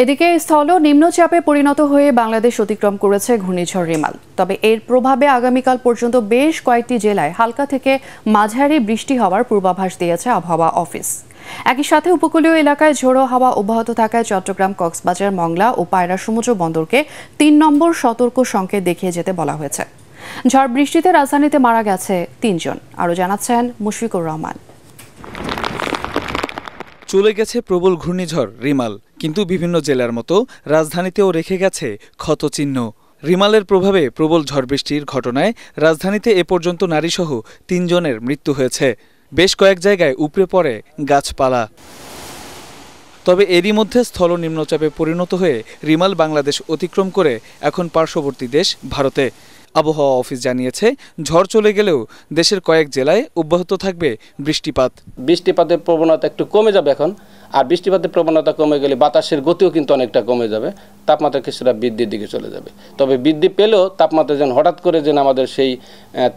এদিকে স্থল নিম্নচাপে পরিণত হয়ে বাংলাদেশ অতিক্রম করেছে ঘূর্ণিঝড় রিমাল। তবে এর প্রভাবে আগামীকাল পর্যন্ত বেশ কয়েকটি জেলায় হালকা থেকে মাঝারি বৃষ্টি হওয়ার পূর্বাভাস দিয়েছে আবহাওয়া অফিস। একই সাথে উপকূলীয় এলাকায় ঝোড়ো হাওয়া অব্যাহত থাকায় চট্টগ্রাম, কক্সবাজার, মংলা ও পায়রা সমুদ্র বন্দরকে ৩ নম্বর সতর্ক সংকেত দেখিয়ে যেতে বলা হয়েছে। ঝড় বৃষ্টিতে রাজধানীতে মারা গেছে ৩ জন। আরও জানাচ্ছেন মুশফিকুর রহমান। চলে গেছে প্রবল ঘূর্ণিঝড় রিমাল, কিন্তু বিভিন্ন জেলার মতো রাজধানীতেও রেখে গেছে ক্ষতচিহ্ন। রিমালের প্রভাবে প্রবল ঝড় বৃষ্টির ঘটনায় রাজধানীতে এ পর্যন্ত নারীসহ ৩ জনের মৃত্যু হয়েছে। বেশ কয়েক জায়গায় উপড়ে পড়ে গাছপালা। তবে এরই মধ্যে স্থল নিম্নচাপে পরিণত হয়ে রিমাল বাংলাদেশ অতিক্রম করে এখন পার্শ্ববর্তী দেশ ভারতে। আবহাওয়া অফিস জানিয়েছে, ঝড় চলে গেলেও দেশের কয়েক জেলায় অব্যাহত থাকবে বৃষ্টিপাত। বৃষ্টিপাতের প্রবণতা একটু কমে যাবে এখন, আর বৃষ্টিপাতের প্রবণতা কমে গেলে বাতাসের গতিও কিন্তু অনেকটা কমে যাবে, তাপমাত্রা কিছুটা বৃদ্ধির দিকে চলে যাবে। তবে বৃদ্ধি পেলেও তাপমাত্রা যেন হঠাৎ করে যেন আমাদের সেই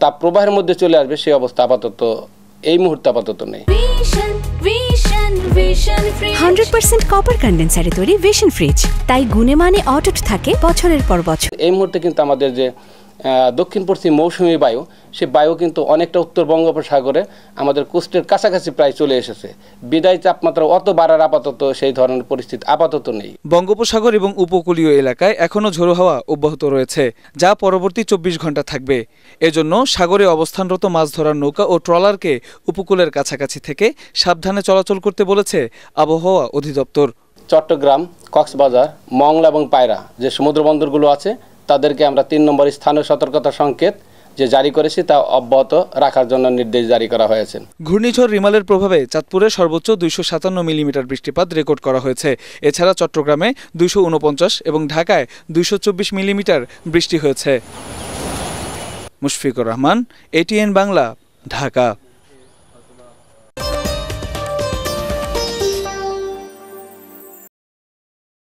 তাপ প্রবাহের মধ্যে চলে আসবে, সেই অবস্থা আপাতত এই মুহূর্তে আপাতত নেই। 100% কপার কন্ডেন্সারে তৈরি ভিশন ফ্রিজ, তাই গুণে মানে অটুট থাকে বছরের পর বছর। এই মুহূর্তে কিন্তু আমাদের যে দক্ষিণ পশ্চিম মৌসুমী বায়ু, সেই বায়ু কিন্তু অনেকটা উত্তর বঙ্গোপসাগরে আমাদের কোস্টের কাছাকাছি প্রায় চলে এসেছে। বিদায় তাপমাত্রা অত বাড়ার আপাতত সেই ধরনের পরিস্থিতি আপাতত নেই। বঙ্গোপসাগর এবং উপকূলীয় এলাকায় এখনও ঝোড়ো হাওয়া অব্যাহত রয়েছে, যা পরবর্তী 24 ঘন্টা থাকবে। এজন্য সাগরে অবস্থানরত মাছ ধরার নৌকা ও ট্রলারকে উপকূলের কাছাকাছি থেকে সাবধানে চলাচল করতে বলেছে আবহাওয়া অধিদপ্তর। চট্টগ্রাম, কক্সবাজার, মংলা এবং পায়রা যে সমুদ্র বন্দরগুলো আছে, তাদেরকে আমরা 3 নম্বর স্থানীয় সতর্কতা সংকেত যে জারি করেছি তা অব্যাহত রাখার জন্য নির্দেশ জারি করা হয়েছে। ঘূর্ণিঝড় রিমালের প্রভাবে চাঁদপুরে সর্বোচ্চ 257 মিলিমিটার বৃষ্টিপাত রেকর্ড করা হয়েছে। এছাড়া চট্টগ্রামে 249 এবং ঢাকায় 224 মিলিমিটার বৃষ্টি হয়েছে। মুশফিকুর রহমান, ATN বাংলা, ঢাকা।